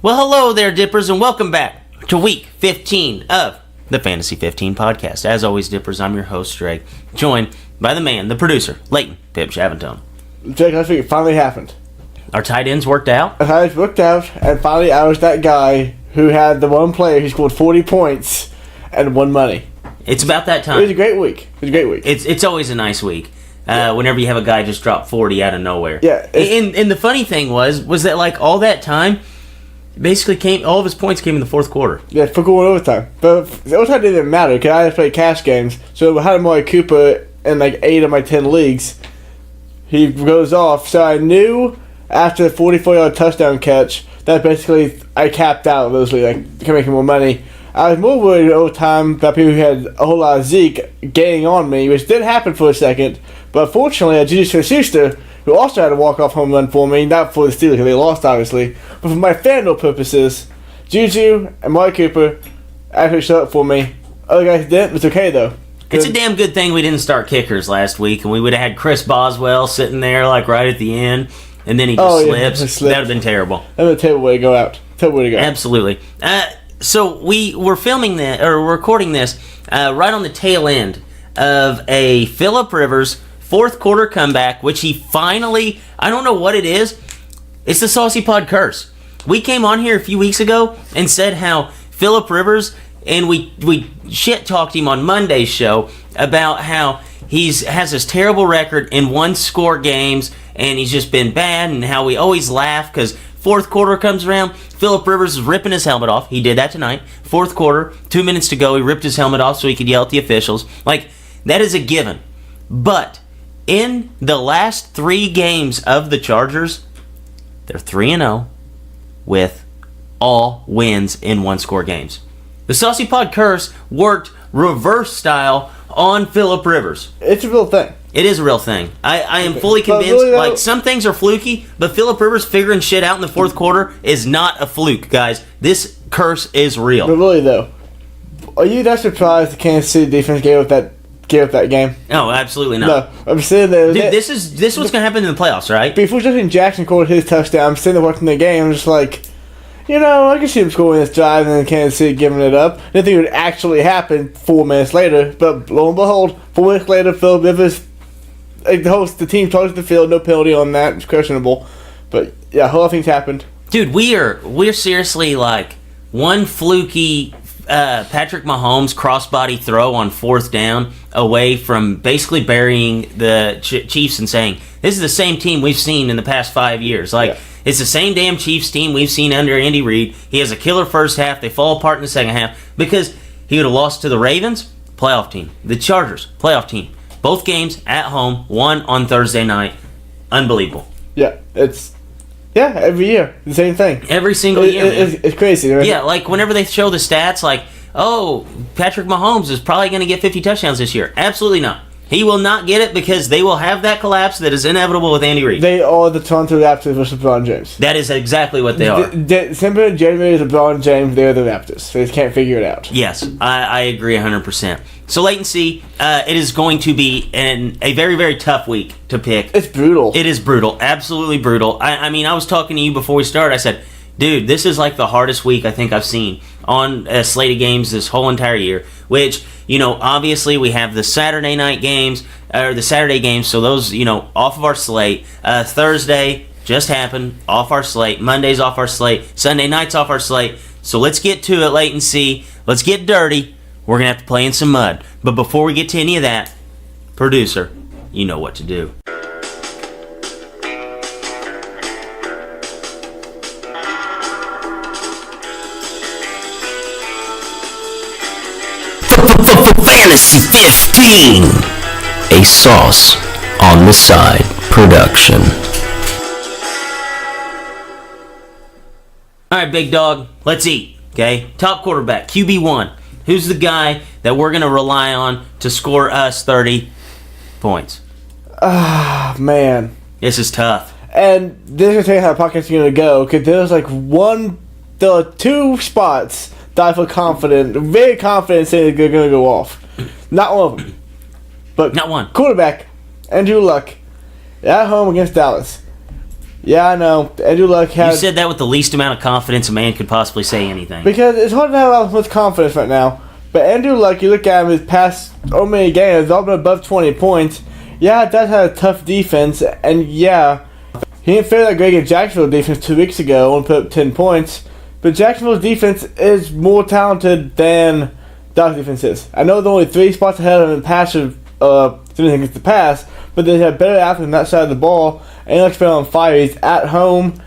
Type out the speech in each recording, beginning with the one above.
Well, hello there, Dippers, and welcome back to week 15 of the Fantasy 15 podcast. As always, Dippers, I'm your host, Drake, joined by the man, the producer, Leighton Pip Chavantone. Jake, I think it finally happened. Our tight ends worked out. Our tight ends worked out, and finally I was that guy who had the one player who scored 40 points and won money. It's about that time. It was a great week. It's always a nice week. Whenever you have a guy just drop 40 out of nowhere. Yeah. And the funny thing was that like all that time, basically all of his points came in the fourth quarter. Yeah, for going overtime. But the overtime didn't matter because I just played cash games. So I had Amari Cooper in like 8 of my 10 leagues. He goes off. So I knew after the 44-yard touchdown catch that basically I capped out those leagues. Like, making more money. I was more worried over time about people who had a whole lot of Zeke getting on me, which did happen for a second. But fortunately, I Juju Smith-Schuster, who also had a walk-off home run for me, not for the Steelers because they lost, obviously, but for my FanDuel purposes, Juju and Amari Cooper actually showed up for me. Other guys didn't. It's okay, though. It's a damn good thing we didn't start kickers last week, and we would have had Chris Boswell sitting there like right at the end, and then he just slips. That would have been terrible. That would be a terrible way to go out. Terrible way to go. Absolutely. So we were recording this right on the tail end of a Phillip Rivers fourth quarter comeback, which he finally, I don't know what it is. It's the Saucy Pod curse. We came on here a few weeks ago and said how Phillip Rivers, and we shit talked him on Monday's show about how has this terrible record in one-score games, and he's just been bad, and how we always laugh because fourth quarter comes around, Phillip Rivers is ripping his helmet off. He did that tonight. Fourth quarter, 2 minutes to go, he ripped his helmet off so he could yell at the officials. Like, that is a given. But in the last 3 games of the Chargers, they're 3-0 with all wins in one-score games. The Saucy Pod curse worked reverse style on Phillip Rivers. It's a real thing. It is a real thing. I am fully convinced. Really, like, some things are fluky, but Phillip Rivers figuring shit out in the fourth quarter is not a fluke, guys. This curse is real. But really, though, are you that surprised the Kansas City defense gave up that game? No, absolutely not. No, I'm sitting there. Dude, this is what's going to happen in the playoffs, right? Before Justin Jackson scored his touchdown, I'm sitting there watching the game. I'm just like, I can see him scoring this drive and then Kansas City giving it up. I didn't think it would actually happen 4 minutes later, but lo and behold, 4 minutes later, Phillip Rivers, the team charged the field, no penalty on that. It's questionable. But, yeah, a whole lot of things happened. Dude, we're seriously like one fluky Patrick Mahomes crossbody throw on fourth down away from basically burying the Chiefs and saying, this is the same team we've seen in the past 5 years. Like, It's the same damn Chiefs team we've seen under Andy Reid. He has a killer first half. They fall apart in the second half because he would have lost to the Ravens, playoff team. The Chargers, playoff team. Both games at home, one on Thursday night. Unbelievable. Yeah, every year, the same thing. Every single year, man. It's crazy, right? Yeah, like whenever they show the stats, like, oh, Patrick Mahomes is probably going to get 50 touchdowns this year. Absolutely not. He will not get it because they will have that collapse that is inevitable with Andy Reid. They are the Toronto Raptors versus LeBron James. That is exactly what they are. December and January is LeBron James. They're the Raptors. They just can't figure it out. Yes, I agree 100%. So latency, it is going to be a very, very tough week to pick. It's brutal. It is brutal. Absolutely brutal. I mean, I was talking to you before we started. I said, dude, this is like the hardest week I think I've seen on a slate of games this whole entire year, which, obviously we have the Saturday night games, or the Saturday games, so those, off of our slate. Thursday just happened, off our slate. Monday's off our slate. Sunday night's off our slate. So let's get to it, latency. Let's get dirty. We're going to have to play in some mud. But before we get to any of that, producer, you know what to do. Fantasy 15, a Sauce on the Side production. All right, big dog, let's eat, okay? Top quarterback, QB1. Who's the guy that we're going to rely on to score us 30 points? Ah, man. This is tough. And this is how the podcast is going to go, because there are 2 spots that I feel very confident saying they're going to go off. Not one of them. But not one. Quarterback, Andrew Luck, at home against Dallas. Yeah, I know. Andrew Luck You has... said that with the least amount of confidence a man could possibly say anything. Because it's hard to have much confidence right now. But Andrew Luck, you look at him, his past so many games, all been above 20 points. Yeah, that's had a tough defense, and yeah, he didn't fare that great against Jacksonville defense 2 weeks ago and put up 10 points. But Jacksonville's defense is more talented than Dallas' defense is. I know they're only 3 spots ahead of them in passive, against the pass, but they have better athletes on that side of the ball, and he looks better on fire. He's at home.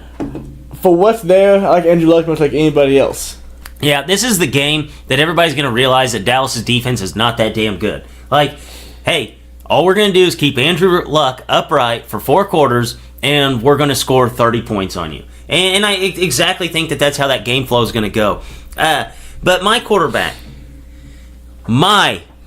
For what's there, I like Andrew Luck much like anybody else. Yeah, this is the game that everybody's going to realize that Dallas' defense is not that damn good. Like, hey, all we're going to do is keep Andrew Luck upright for 4 quarters, and we're going to score 30 points on you. And I exactly think that that's how that game flow is going to go. But my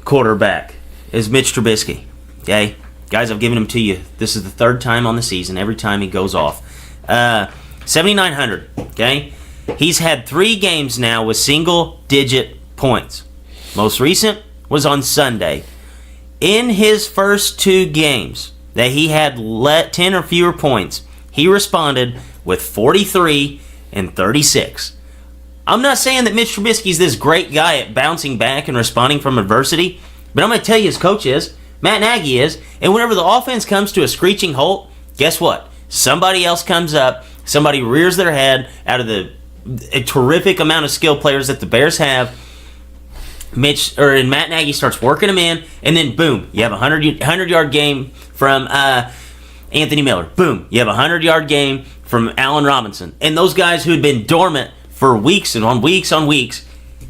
quarterback is Mitch Trubisky. Okay? Guys, I've given him to you. This is the 3rd time on the season. Every time he goes off. 7,900. Okay? He's had 3 games now with single-digit points. Most recent was on Sunday. In his first 2 games that he had 10 or fewer points, he responded with 43 and 36. I'm not saying that Mitch Trubisky's this great guy at bouncing back and responding from adversity, but I'm going to tell you his coach is. Matt Nagy is. And whenever the offense comes to a screeching halt, guess what? Somebody else comes up. Somebody rears their head out of a terrific amount of skill players that the Bears have. Matt Nagy starts working them in, and then boom, you have a 100-yard game from Anthony Miller. Boom, you have a 100-yard game from Allen Robinson. And those guys who had been dormant for weeks and on weeks on weeks,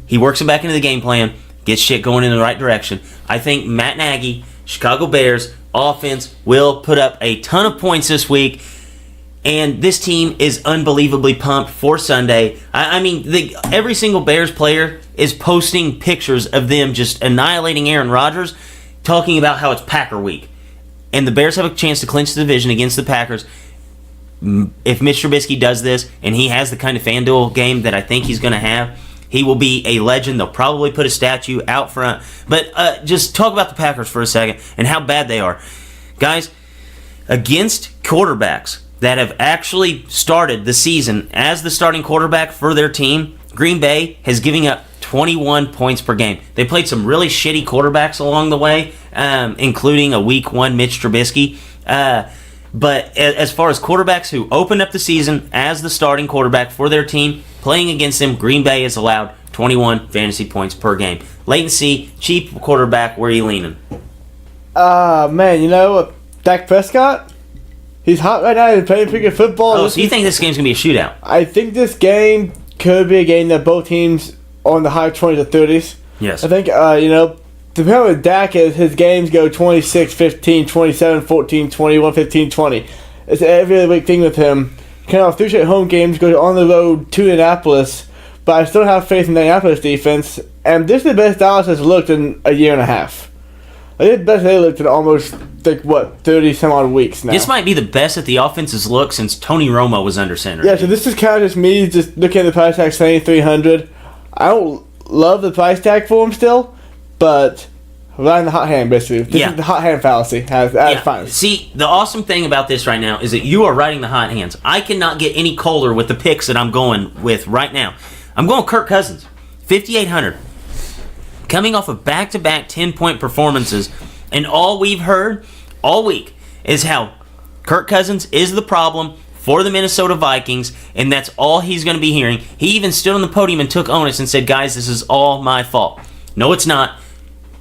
he works them back into the game plan, gets shit going in the right direction. I think Matt Nagy, Chicago Bears offense will put up a ton of points this week. And this team is unbelievably pumped for Sunday. I mean, every single Bears player is posting pictures of them just annihilating Aaron Rodgers, talking about how it's Packer week. And the Bears have a chance to clinch the division against the Packers. If Mitch Trubisky does this, and he has the kind of FanDuel game that I think he's going to have, he will be a legend. They'll probably put a statue out front. But just talk about the Packers for a second and how bad they are. Guys, against quarterbacks that have actually started the season as the starting quarterback for their team, Green Bay has given up 21 points per game. They played some really shitty quarterbacks along the way, including a week 1 Mitch Trubisky. But as far as quarterbacks who opened up the season as the starting quarterback for their team, playing against them, Green Bay has allowed 21 fantasy points per game. Latency, cheap quarterback, where are you leaning? Man, you know, Dak Prescott? He's hot right now. He's playing pretty good football. Oh, so you think this game's going to be a shootout? I think this game could be a game that both teams are in the high 20s or 30s. Yes. I think, the problem with Dak is his games go 26-15, 27-14, 21-15-20. It's every other week thing with him. Kind of 3 straight home games, goes on the road to Indianapolis, but I still have faith in the Indianapolis defense, and this is the best Dallas has looked in a year and a half. I think the best they looked in almost, 30-some-odd weeks now. This might be the best that the offense has looked since Tony Romo was under center. Yeah, so this is kind of just me just looking at the price tag, saying $300. I don't love the price tag for him still, but riding the hot hand, basically. This is the hot hand fallacy. Fine. See, the awesome thing about this right now is that you are riding the hot hands. I cannot get any colder with the picks that I'm going with right now. I'm going Kirk Cousins, 5,800. Coming off of back-to-back 10-point performances, and all we've heard all week is how Kirk Cousins is the problem for the Minnesota Vikings, and that's all he's going to be hearing. He even stood on the podium and took onus and said, guys, this is all my fault. No, it's not.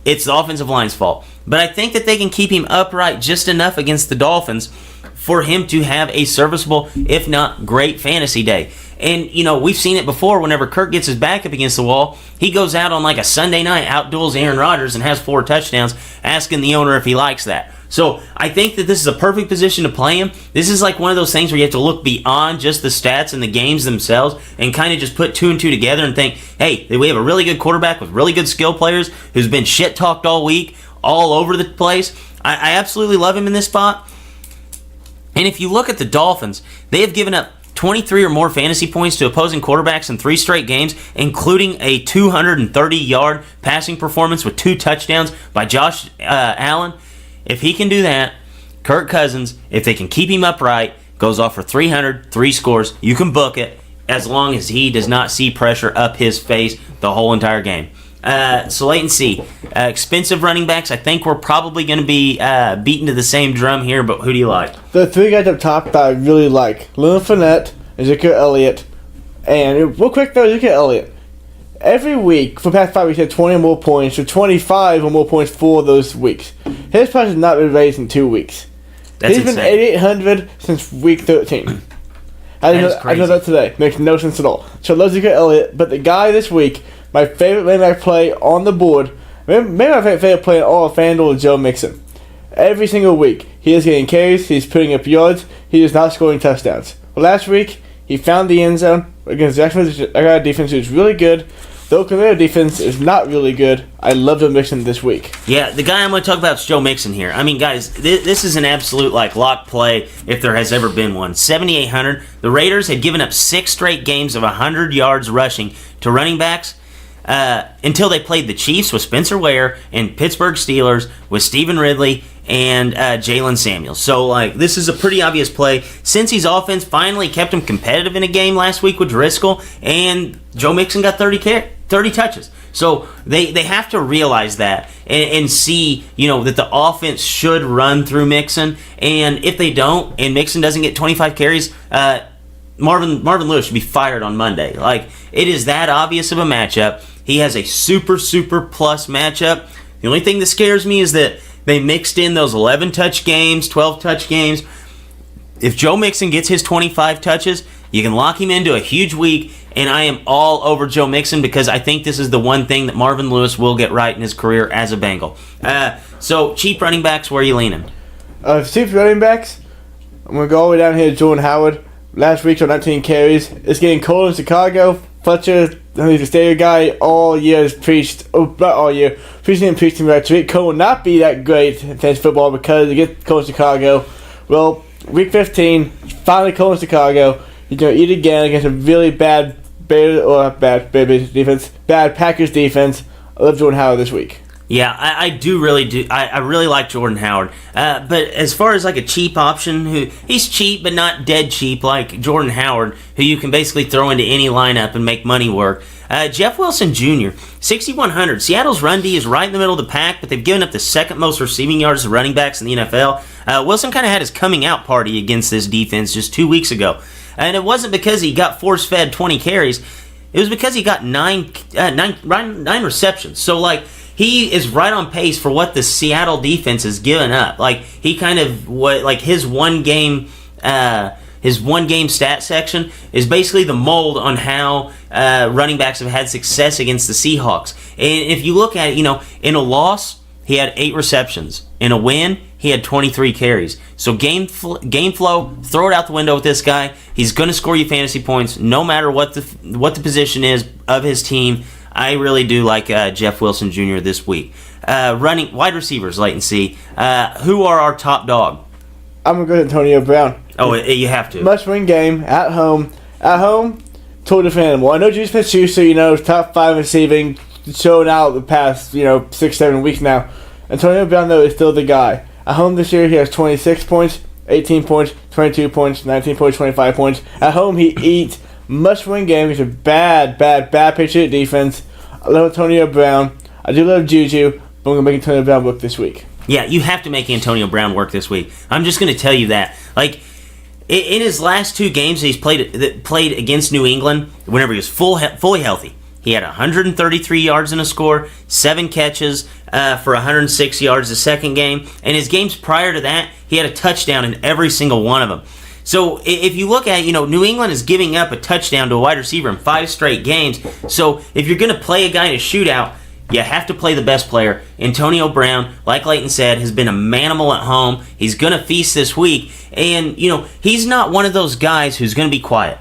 It's the offensive line's fault. But I think that they can keep him upright just enough against the Dolphins for him to have a serviceable, if not great, fantasy day. And, we've seen it before whenever Kirk gets his back up against the wall. He goes out on like a Sunday night, outduels Aaron Rodgers, and has 4 touchdowns, asking the owner if he likes that. So I think that this is a perfect position to play him. This is like one of those things where you have to look beyond just the stats and the games themselves and kind of just put 2 and 2 together and think, hey, we have a really good quarterback with really good skill players who's been shit-talked all week, all over the place. I absolutely love him in this spot. And if you look at the Dolphins, they have given up 23 or more fantasy points to opposing quarterbacks in 3 straight games, including a 230-yard passing performance with 2 touchdowns by Josh Allen. If he can do that, Kirk Cousins, if they can keep him upright, goes off for 300, 3 scores. You can book it as long as he does not see pressure up his face the whole entire game. So wait and see. Expensive running backs. I think we're probably going to be beaten to the same drum here, but who do you like? The 3 guys up top that I really like: Leonard Fournette, Ezekiel Elliott, and real quick though, Ezekiel Elliott. Every week for the past 5 weeks, he had 20 or more points, or 25 or more points for those weeks. His price has not been raised in 2 weeks. That's He's been insane. 8,800 since week 13. I know that today. Makes no sense at all. So I love Ezekiel Elliott, but the guy this week, my favorite running back play on the board, maybe my favorite play in all of FanDuel is Joe Mixon. Every single week, he is getting carries, he's putting up yards, he is not scoring touchdowns. Well, last week, he found the end zone against Jacksonville's defense, who's really good. Though Camaro defense is not really good, I love Joe Mixon this week. Yeah, the guy I'm going to talk about is Joe Mixon here. I mean, guys, this is an absolute lock play if there has ever been one. 7,800. The Raiders had given up 6 straight games of 100 yards rushing to running backs until they played the Chiefs with Spencer Ware and Pittsburgh Steelers with Stephen Ridley and Jalen Samuels. So, this is a pretty obvious play. Cincy's offense finally kept him competitive in a game last week with Driscoll, and Joe Mixon got 30 touches. So they have to realize that and see, that the offense should run through Mixon. And if they don't, and Mixon doesn't get 25 carries, Marvin Lewis should be fired on Monday. It is that obvious of a matchup. He has a super plus matchup. The only thing that scares me is that they mixed in those 11-touch games, 12-touch games. If Joe Mixon gets his 25 touches, you can lock him into a huge week, and I am all over Joe Mixon because I think this is the one thing that Marvin Lewis will get right in his career as a Bengal. So, cheap running backs, where are you leaning? Cheap running backs, I'm going to go all the way down here to Jordan Howard. Last week, on 19 carries. It's getting cold in Chicago. Fletcher, he's a stadium guy, all year has preached, not all year, preaching and preaching about Tariq Cohen will not be that great in fantasy football because it gets cold in Chicago. Well, week 15, finally cold in Chicago. He's going to eat again against a really bad Packers defense. I love Jordan Howard this week. Yeah, I really like Jordan Howard. But as far as a cheap option, he's cheap but not dead cheap like Jordan Howard, who you can basically throw into any lineup and make money work. Jeff Wilson Jr., 6,100. Seattle's run D is right in the middle of the pack, but they've given up the second most receiving yards to running backs in the NFL. Wilson kind of had his coming out party against this defense just 2 weeks ago. And it wasn't because he got force-fed 20 carries. It was because he got nine receptions. So, he is right on pace for what the Seattle defense has given up. He kind of his one game stat section is basically the mold on how running backs have had success against the Seahawks. And if you look at it, in a loss he had 8 receptions. In a win, he had 23 carries. So game flow, throw it out the window with this guy. He's going to score you fantasy points no matter what the position is of his team. I really do like Jeff Wilson Jr. this week. Running wide receivers, Leighton C. Who are our top dog? I'm going to go with Antonio Brown. Oh, you have to. Must-win game at home. At home, totally different animal. I know Juice Smith-Schuster, top 5 receiving, showing out the past 6-7 weeks now. Antonio Brown, though, is still the guy. At home this year, he has 26 points, 18 points, 22 points, 19 points, 25 points. At home, he eats. Must-win game. He's a bad Patriot defense. I love Antonio Brown. I do love Juju, but I'm going to make Antonio Brown work this week. Yeah, you have to make Antonio Brown work this week. I'm just going to tell you that. In his last 2 games he's played against New England, whenever he was fully healthy, he had 133 yards and a score, 7 catches for 106 yards the second game. And his games prior to that, he had a touchdown in every single one of them. So if you look at, New England is giving up a touchdown to a wide receiver in 5 straight games. So if you're going to play a guy in a shootout, you have to play the best player. Antonio Brown, like Leighton said, has been a manimal at home. He's going to feast this week. And, he's not one of those guys who's going to be quiet.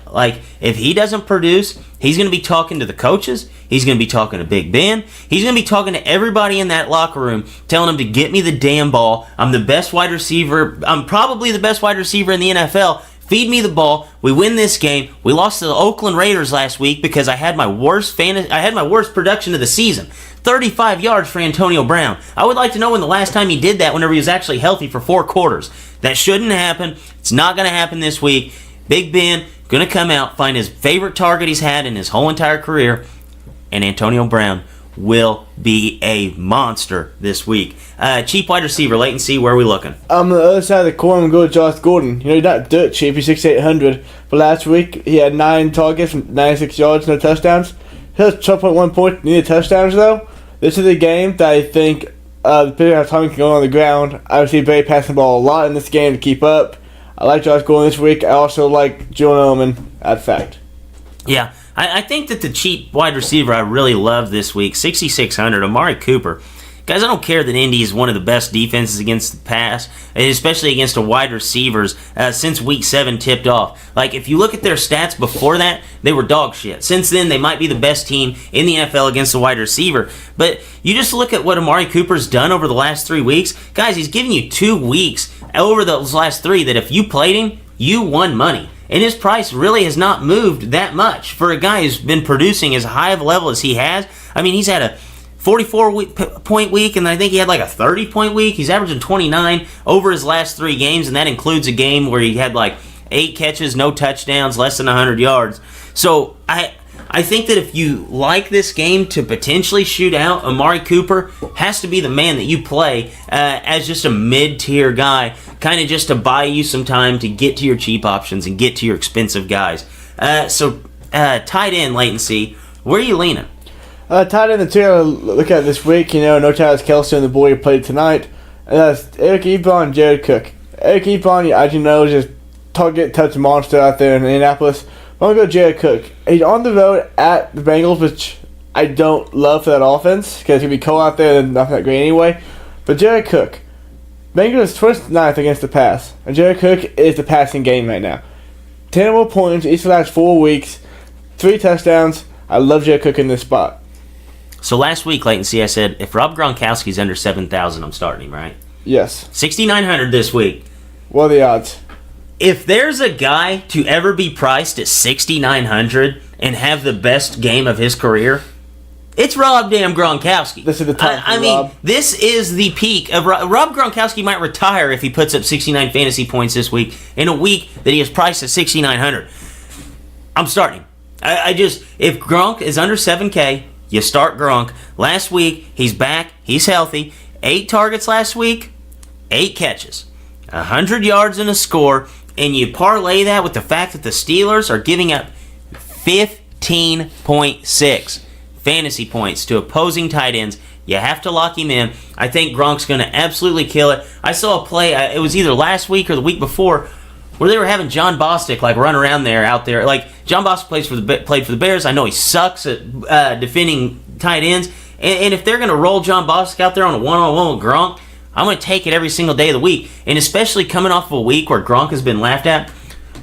If he doesn't produce, he's going to be talking to the coaches. He's going to be talking to Big Ben. He's going to be talking to everybody in that locker room, telling them to get me the damn ball. I'm the best wide receiver. I'm probably the best wide receiver in the NFL. Feed me the ball. We win this game. We lost to the Oakland Raiders last week because I had my worst production of the season. 35 yards for Antonio Brown. I would like to know when the last time he did that whenever he was actually healthy for 4 quarters. That shouldn't happen. It's not going to happen this week. Big Ben going to come out, find his favorite target he's had in his whole entire career, and Antonio Brown will be a monster this week. Cheap wide receiver, Leighton C., where are we looking? On the other side of the coin, I'm going to go Josh Gordon. He's not dirt cheap. He's 6,800. But last week, he had 9 targets, 96 yards, no touchdowns. He has 12.1 points, needed touchdowns, though. This is a game that I think, depending on how time he can go on the ground, I would see Barry passing the ball a lot in this game to keep up. I like Josh Gordon this week. I also like Julian Edelman, at fact. Yeah, I think that the cheap wide receiver I really love this week, 6,600, Amari Cooper. Guys, I don't care that Indy is one of the best defenses against the pass, especially against the wide receivers, since Week 7 tipped off. Like, if you look at their stats before that, they were dog shit. Since then, they might be the best team in the NFL against the wide receiver. But you just look at what Amari Cooper's done over the last 3 weeks. Guys, he's given you 2 weeks over those last 3 that if you played him, you won money. And his price really has not moved that much for a guy who's been producing as high of a level as he has. I mean, he's had a 44-point week, and I think he had like a 30-point week. He's averaging 29 over his last 3 games, and that includes a game where he had like 8 catches, no touchdowns, less than 100 yards. So I think that if you like this game to potentially shoot out, Amari Cooper has to be the man that you play as just a mid-tier guy, kind of just to buy you some time to get to your cheap options and get to your expensive guys. So tight end, Leighton C., where are you leaning? Tight end, the two I look at this week, no Travis Kelce and the boy who played tonight. And that's Eric Ebron and Jared Cook. Eric Ebron, as you know, is just target touch monster out there in Indianapolis. I'm going to go Jared Cook. He's on the road at the Bengals, which I don't love for that offense because it's going to be cold out there and not that great anyway. But Jared Cook, Bengals is 29th against the pass. And Jared Cook is the passing game right now. 10 or more points each of the last 4 weeks. 3 touchdowns. I love Jared Cook in this spot. So last week, Leighton C., I said, if Rob Gronkowski's under 7,000, I'm starting him, right? Yes. 6,900 this week. What are the odds? If there's a guy to ever be priced at 6,900 and have the best game of his career, it's Rob damn Gronkowski. This is the time for Rob. This is the peak of Rob Gronkowski. Might retire if he puts up 69 fantasy points this week in a week that he is priced at 6,900. I'm starting. If Gronk is under 7K, you start Gronk. Last week, he's back. He's healthy. 8 targets last week, 8 catches, 100 yards and a score, and you parlay that with the fact that the Steelers are giving up 15.6 fantasy points to opposing tight ends. You have to lock him in. I think Gronk's going to absolutely kill it. I saw a play, it was either last week or the week before, where they were having John Bostic run around out there. Like, John Bostic played for the Bears. I know he sucks at defending tight ends. And if they're going to roll John Bostic out there on a one-on-one with Gronk, I'm going to take it every single day of the week. And especially coming off of a week where Gronk has been laughed at.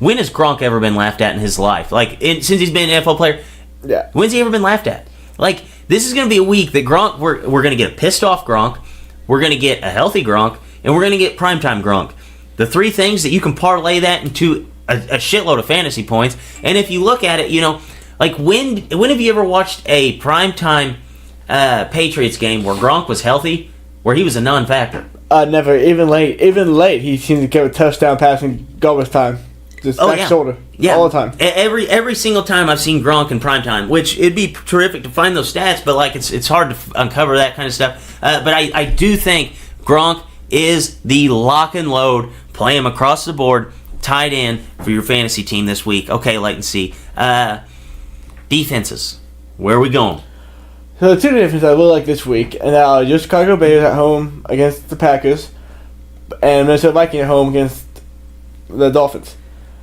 When has Gronk ever been laughed at in his life? Since he's been an NFL player, yeah. When's he ever been laughed at? This is going to be a week that Gronk, we're going to get a pissed-off Gronk, we're going to get a healthy Gronk, and we're going to get primetime Gronk. The 3 things that you can parlay that into a shitload of fantasy points. And if you look at it, when have you ever watched a primetime Patriots game where Gronk was healthy, where he was a non-factor? Never. Even late, he seems to get a touchdown passing garbage time. Just shoulder. Yeah. All the time. Every single time I've seen Gronk in primetime, which it'd be terrific to find those stats, but it's hard to uncover that kind of stuff. But I do think Gronk is the lock and load, play him across the board, tight end for your fantasy team this week. Okay, Leighton C. Defenses. Where are we going? So the 2 defenses I really like this week, and just Chicago Bears at home against the Packers, and Minnesota Vikings at home against the Dolphins.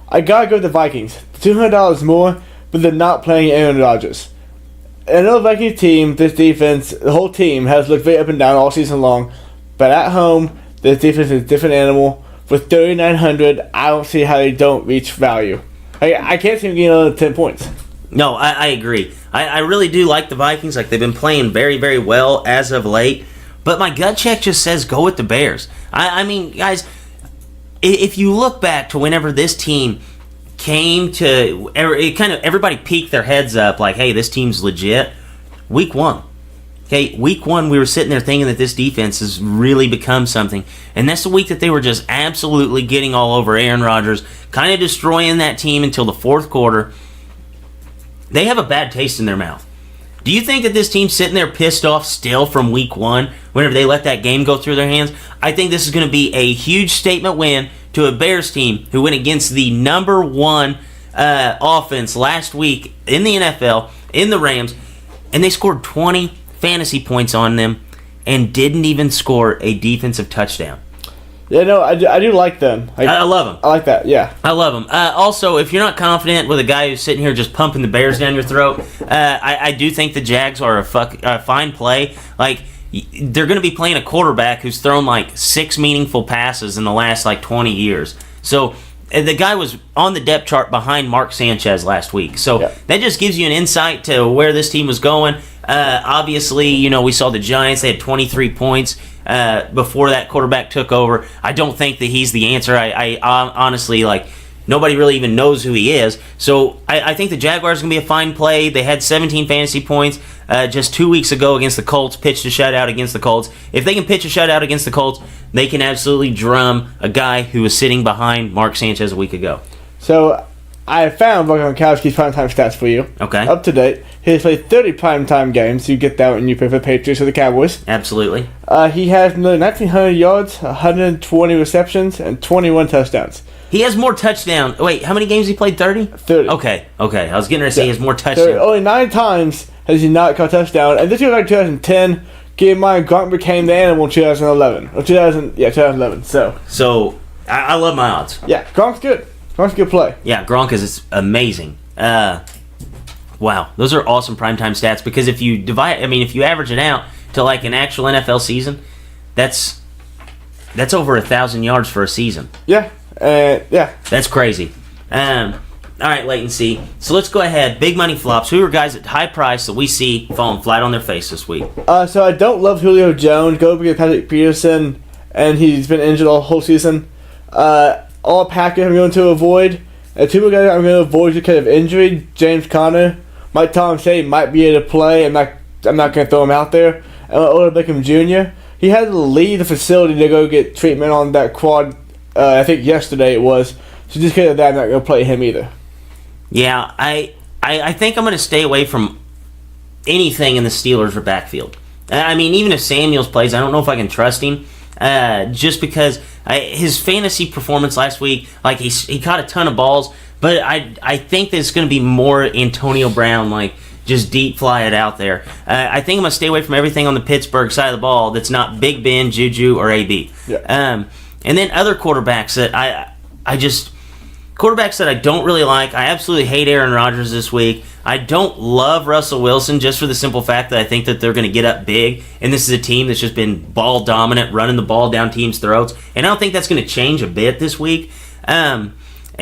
I gotta go with the Vikings. $200 more, but they're not playing Aaron Rodgers. And I know the Vikings team, this defense, the whole team has looked very up and down all season long, but at home, this defense is a different animal. For 3,900, I don't see how they don't reach value. I can't see them getting another 10 points. No, I agree. I really do like the Vikings. They've been playing very, very well as of late. But my gut check just says go with the Bears. I mean, guys, if you look back to whenever this team came to everybody peeked their heads up like, hey, this team's legit. Week 1. Okay, week 1, we were sitting there thinking that this defense has really become something. And that's the week that they were just absolutely getting all over Aaron Rodgers, kind of destroying that team until the fourth quarter. They have a bad taste in their mouth. Do you think that this team's sitting there pissed off still from week 1 whenever they let that game go through their hands? I think this is going to be a huge statement win to a Bears team who went against the number 1 offense last week in the NFL, in the Rams, and they scored 20 fantasy points on them and didn't even score a defensive touchdown. Yeah, no, I do like them. I love them. I like that, yeah. I love them. Also, if you're not confident with a guy who's sitting here just pumping the Bears down your throat, I do think the Jags are a fine play. Like, they're going to be playing a quarterback who's thrown like 6 meaningful passes in the last like 20 years. So the guy was on the depth chart behind Mark Sanchez last week. So that just gives you an insight to where this team was going. Obviously, you know, we saw the Giants. They had 23 points before that quarterback took over. I don't think that he's the answer. I honestly, like, nobody really even knows who he is. So I think the Jaguars are going to be a fine play. They had 17 fantasy points just 2 weeks ago against the Colts, pitched a shutout against the Colts. If they can pitch a shutout against the Colts, they can absolutely drum a guy who was sitting behind Mark Sanchez a week ago. So I found Gronkowski's primetime stats for you. Okay. Up to date. He has played 30 primetime games. You get that when you play for the Patriots or the Cowboys. Absolutely. He has nearly 1,900 yards, 120 receptions, and 21 touchdowns. He has more touchdowns. Wait, how many games he played? 30? 30. Okay. I was getting ready to say he has more So touchdowns. only 9 times has he not caught a touchdown. And this year was like 2010. Keep in mind, Gronk became the animal in 2011. Or 2011. So I love my odds. Yeah, Gronk's good. Gronk's a good play. Yeah, Gronk is amazing. Wow, those are awesome primetime stats because if you average it out to like an actual NFL season, that's over 1,000 yards for a season. Yeah, yeah. That's crazy. All right, latency. So let's go ahead. Big money flops. Who are guys at high price that we see falling flat on their face this week? So I don't love Julio Jones. Go against Patrick Peterson, and he's been injured all whole season. All Packers I'm going to avoid. And 2 more guys I'm going to avoid because of injury. James Conner. Mike Tomlin said he might be able to play. I'm not going to throw him out there. And Odell Beckham Jr. He had to leave the facility to go get treatment on that quad. I think yesterday it was. So just because of that, I'm not going to play him either. Yeah, I think I'm going to stay away from anything in the Steelers or backfield. I mean, even if Samuels plays, I don't know if I can trust him. Just because his fantasy performance last week, like he caught a ton of balls, but I think that it's going to be more Antonio Brown, like just deep fly it out there. I think I'm going to stay away from everything on the Pittsburgh side of the ball that's not Big Ben, Juju, or AB. Yeah. And then other quarterbacks that quarterbacks that I don't really like. I absolutely hate Aaron Rodgers this week. I don't love Russell Wilson just for the simple fact that I think that they're going to get up big, and this is a team that's just been ball dominant, running the ball down teams' throats, and I don't think that's going to change a bit this week. And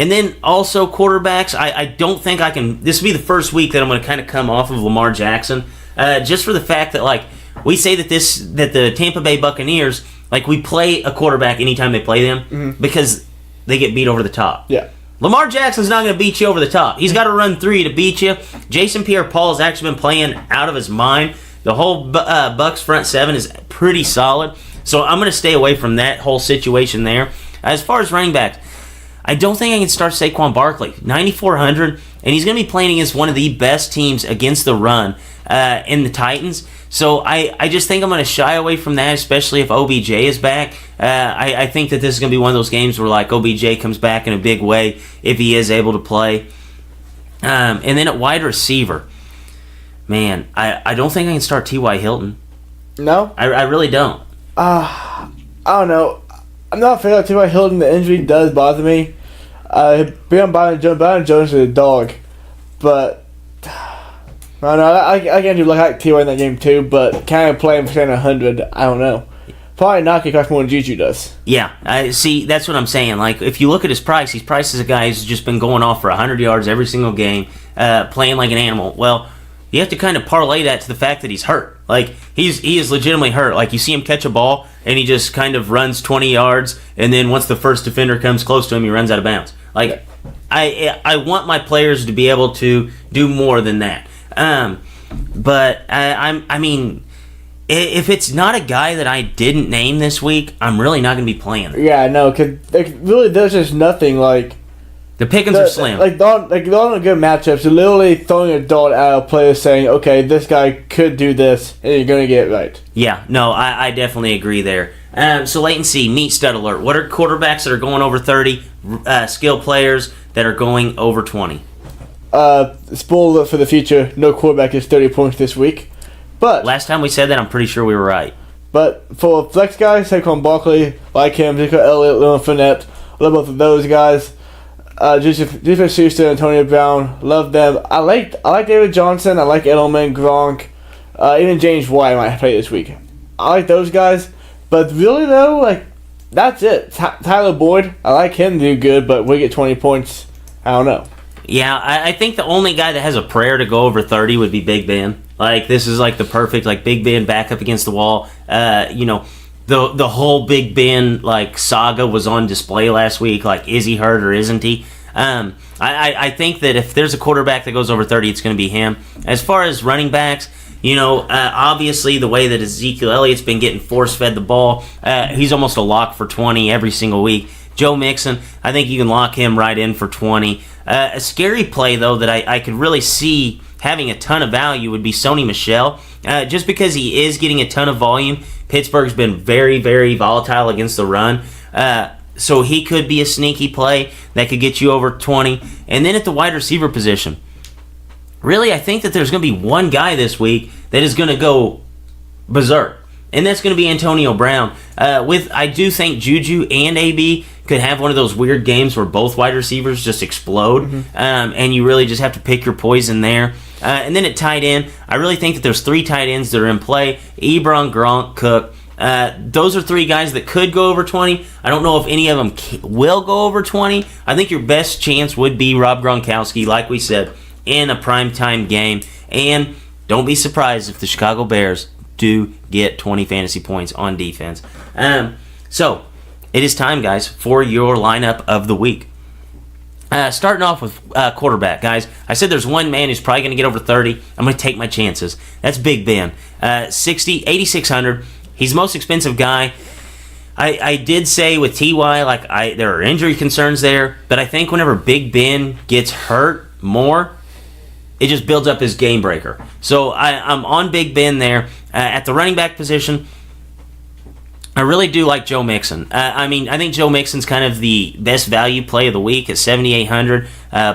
then also quarterbacks, I don't think I can. This will be the first week that I'm going to kind of come off of Lamar Jackson, just for the fact that like we say that the Tampa Bay Buccaneers, like we play a quarterback anytime they play them because they get beat over the top. Yeah. Lamar Jackson's not going to beat you over the top. He's got to run 3 to beat you. Jason Pierre-Paul has actually been playing out of his mind. The whole Bucks front 7 is pretty solid. So I'm going to stay away from that whole situation there. As far as running backs, I don't think I can start Saquon Barkley. 9,400, and he's going to be playing against one of the best teams against the run in the Titans. So I just think I'm going to shy away from that, especially if OBJ is back. I think that this is going to be one of those games where like OBJ comes back in a big way if he is able to play. And then at wide receiver, man, I don't think I can start T.Y. Hilton. No? I really don't. I don't know. I'm not fair to T.Y. Hilton. The injury does bother me. Byron Jones is a dog. But I don't know. I can do like T.Y. in that game too, but can I play him for 100? I don't know. Probably not because more than Juju does. Yeah, I see. That's what I'm saying. Like, if you look at his price, he's priced as a guy who's just been going off for 100 yards every single game, playing like an animal. Well, you have to kind of parlay that to the fact that he's hurt. Like, he is legitimately hurt. Like, you see him catch a ball, and he just kind of runs 20 yards, and then once the first defender comes close to him, he runs out of bounds. Like, I want my players to be able to do more than that. But I mean, if it's not a guy that I didn't name this week, I'm really not going to be playing. Yeah, no, because really there's just nothing like. The pickings are slim. They're on a good matchups. They're literally throwing a dart at a player saying, okay, this guy could do this, and you're going to get it right. Yeah, no, I definitely agree there. So latency, neat stud alert. What are quarterbacks that are going over 30? Skill players that are going over 20? Spoiler for the future, no quarterback is 30 points this week. But last time we said that, I'm pretty sure we were right. But for flex guys, Saquon Barkley, like him, Ezekiel Elliott, Leonard Fournette, love both of those guys. Joseph Schuster, Antonio Brown, love them. I like David Johnson. I like Edelman, Gronk, even James White might play this week. I like those guys, but really though, like that's it. Tyler Boyd, I like him to do good, but we get 20 points. I don't know. Yeah, I think the only guy that has a prayer to go over 30 would be Big Ben. Like this is like the perfect like Big Ben back up against the wall. The whole Big Ben like saga was on display last week. Like, is he hurt or isn't he? I think that if there's a quarterback that goes over 30, it's going to be him. As far as running backs, obviously the way that Ezekiel Elliott's been getting force-fed the ball, he's almost a lock for 20 every single week. Joe Mixon, I think you can lock him right in for 20. A scary play, though, that I could really see having a ton of value would be Sony Michel. Just because he is getting a ton of volume, Pittsburgh's been very, very volatile against the run. So he could be a sneaky play that could get you over 20. And then at the wide receiver position, really, I think that there's going to be one guy this week that is going to go berserk. And that's going to be Antonio Brown. I do think Juju and AB could have one of those weird games where both wide receivers just explode, and you really just have to pick your poison there. And then at tight end, I really think that there's 3 tight ends that are in play: Ebron, Gronk, Cook. Those are 3 guys that could go over 20. I don't know if any of them will go over 20. I think your best chance would be Rob Gronkowski, like we said, in a primetime game. And don't be surprised if the Chicago Bears do get 20 fantasy points on defense. So it is time, guys, for your lineup of the week. Starting off with quarterback, guys. I said there's one man who's probably going to get over 30. I'm going to take my chances. That's Big Ben. 8,600. He's the most expensive guy. I did say with T.Y., there are injury concerns there, but I think whenever Big Ben gets hurt more, it just builds up his game breaker. So I'm on Big Ben there. At the running back position, I really do like Joe Mixon. I think Joe Mixon's kind of the best value play of the week at 7,800,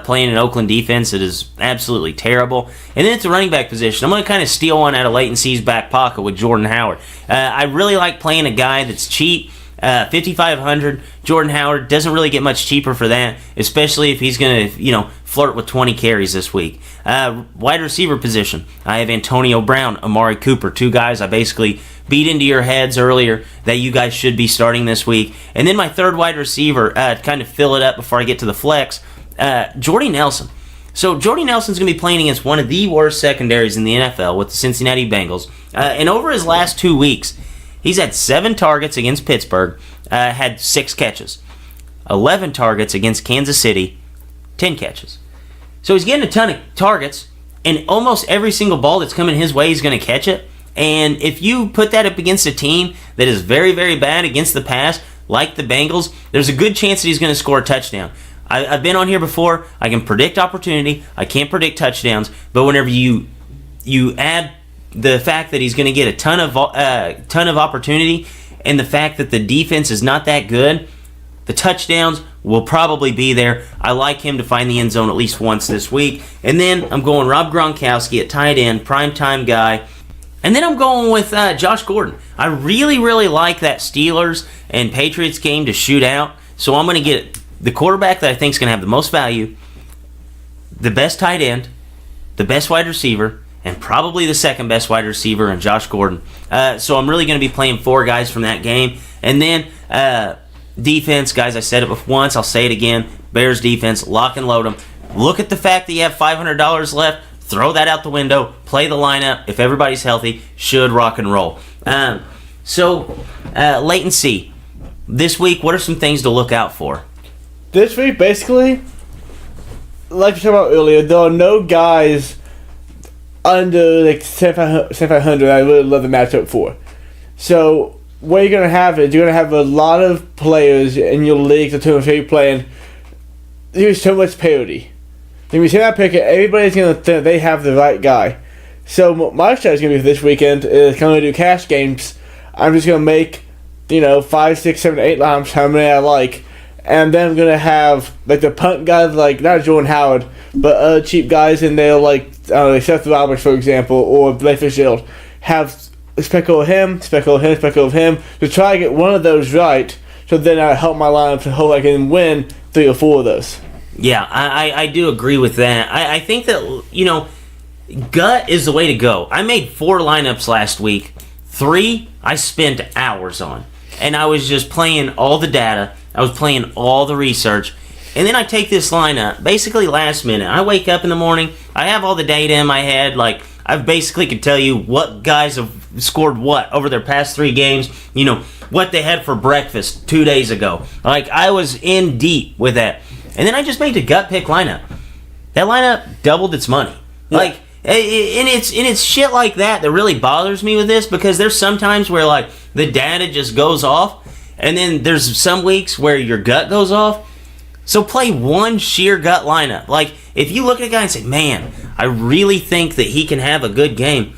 playing an Oakland defense that is absolutely terrible. And then at the running back position, I'm going to kind of steal one out of Leighton C's back pocket with Jordan Howard. I really like playing a guy that's cheap. 5,500. Jordan Howard doesn't really get much cheaper for that, especially if he's going to, flirt with 20 carries this week. Wide receiver position, I have Antonio Brown, Amari Cooper, 2 guys I basically beat into your heads earlier that you guys should be starting this week. And then my third wide receiver, to kind of fill it up before I get to the flex, Jordy Nelson. So Jordy Nelson's going to be playing against one of the worst secondaries in the NFL with the Cincinnati Bengals. And over his last 2 weeks, he's had 7 targets against Pittsburgh, had 6 catches. 11 targets against Kansas City, 10 catches. So he's getting a ton of targets, and almost every single ball that's coming his way, he's going to catch it. And if you put that up against a team that is very, very bad against the pass, like the Bengals, there's a good chance that he's going to score a touchdown. I've been on here before. I can predict opportunity. I can't predict touchdowns. But whenever you add the fact that he's going to get a ton of opportunity, and the fact that the defense is not that good, the touchdowns will probably be there. I like him to find the end zone at least once this week. And then I'm going Rob Gronkowski at tight end, primetime guy. And then I'm going with Josh Gordon. I really, really like that Steelers and Patriots game to shoot out. So I'm going to get the quarterback that I think is going to have the most value, the best tight end, the best wide receiver, and probably the second best wide receiver in Josh Gordon. So I'm really going to be playing 4 guys from that game. And then defense, guys, I said it once, I'll say it again. Bears defense, lock and load them. Look at the fact that you have $500 left. Throw that out the window. Play the lineup. If everybody's healthy, should rock and roll. Latency. This week, what are some things to look out for? This week, basically, like we talked about earlier, there are no guys under like 7,500 I would love the matchup for. So what you're gonna have is you're gonna have a lot of players in your leagues or tournaments where you're playing. There's so much parity. When you see that pick, everybody's gonna think they have the right guy. So my strategy gonna be for this weekend is kind of do cash games. I'm just gonna make 5, 6, 7, 8 lineups, how many I like. And then I'm gonna have like the punt guys, like not Jordan Howard, but cheap guys in there, like Seth Roberts, for example, or Blake Fitzgerald. Have speckle of him, speckle of him, speckle of him, to try to get one of those right. So then I help my lineup to hope I can win 3 or 4 of those. Yeah, I do agree with that. I think that gut is the way to go. I made 4 lineups last week. 3 I spent hours on, and I was just playing all the data. I was playing all the research, and then I take this lineup basically last minute. I wake up in the morning, I have all the data in my head, like I basically could tell you what guys have scored what over their past 3 games, what they had for breakfast 2 days ago. Like I was in deep with that. And then I just made a gut pick lineup. That lineup doubled its money. Yeah. Like, and it's shit like that really bothers me with this, because there's sometimes where like the data just goes off, and then there's some weeks where your gut goes off. So play one sheer gut lineup. Like if you look at a guy and say, man, I really think that he can have a good game,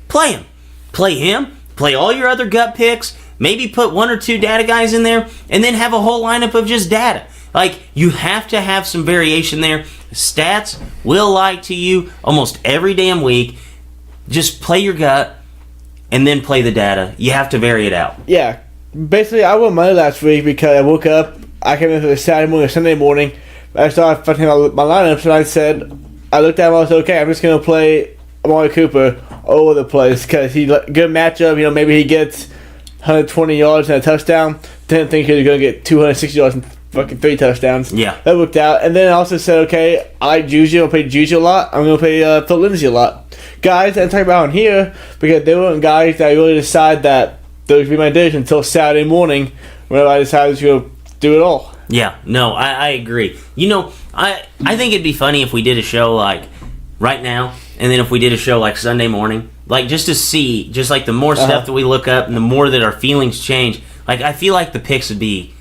play him. Play him. Play all your other gut picks. Maybe put 1 or 2 data guys in there, and then have a whole lineup of just data. Like, you have to have some variation there. Stats will lie to you almost every damn week. Just play your gut, and then play the data. You have to vary it out. Yeah. Basically, I won money last week because I woke up, I came in for the Saturday morning or Sunday morning, I started fucking my lineups, and I looked at him, I was okay, I'm just going to play Amari Cooper all over the place because he's a good matchup. Maybe he gets 120 yards and a touchdown. Didn't think he was going to get 260 yards and fucking 3 touchdowns. Yeah. That worked out. And then I also said, okay, I like Juju. I'll play Juju a lot. I'm going to play Phil Lindsay a lot. Guys I'm talking about on here, because they weren't guys that I really decide that those would be my days until Saturday morning, when I decided to do it all. Yeah, no, I agree. I think it'd be funny if we did a show like right now, and then if we did a show like Sunday morning, like just to see, just like the more stuff that we look up and the more that our feelings change, like I feel like the picks would be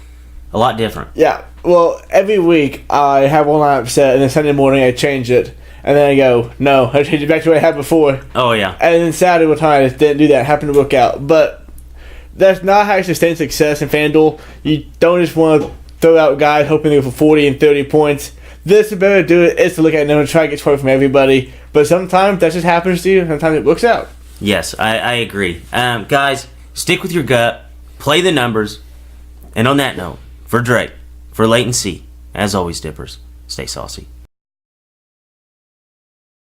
a lot different. Yeah, well, every week I have one lineup set, and then Sunday morning I change it, and then I go, no, I change it back to what I had before. Oh, yeah. And then Saturday one time I just didn't do that. It happened to work out. But that's not how you sustain success in FanDuel. You don't just want to throw out guys hoping they go for 40 and 30 points. This is better to do it is to look at them and try to get 20 from everybody. But sometimes that just happens to you. Sometimes it works out. Yes, I agree. Guys, stick with your gut. Play the numbers. And on that note, for Drake, for Leighton C., as always, Dippers, stay saucy.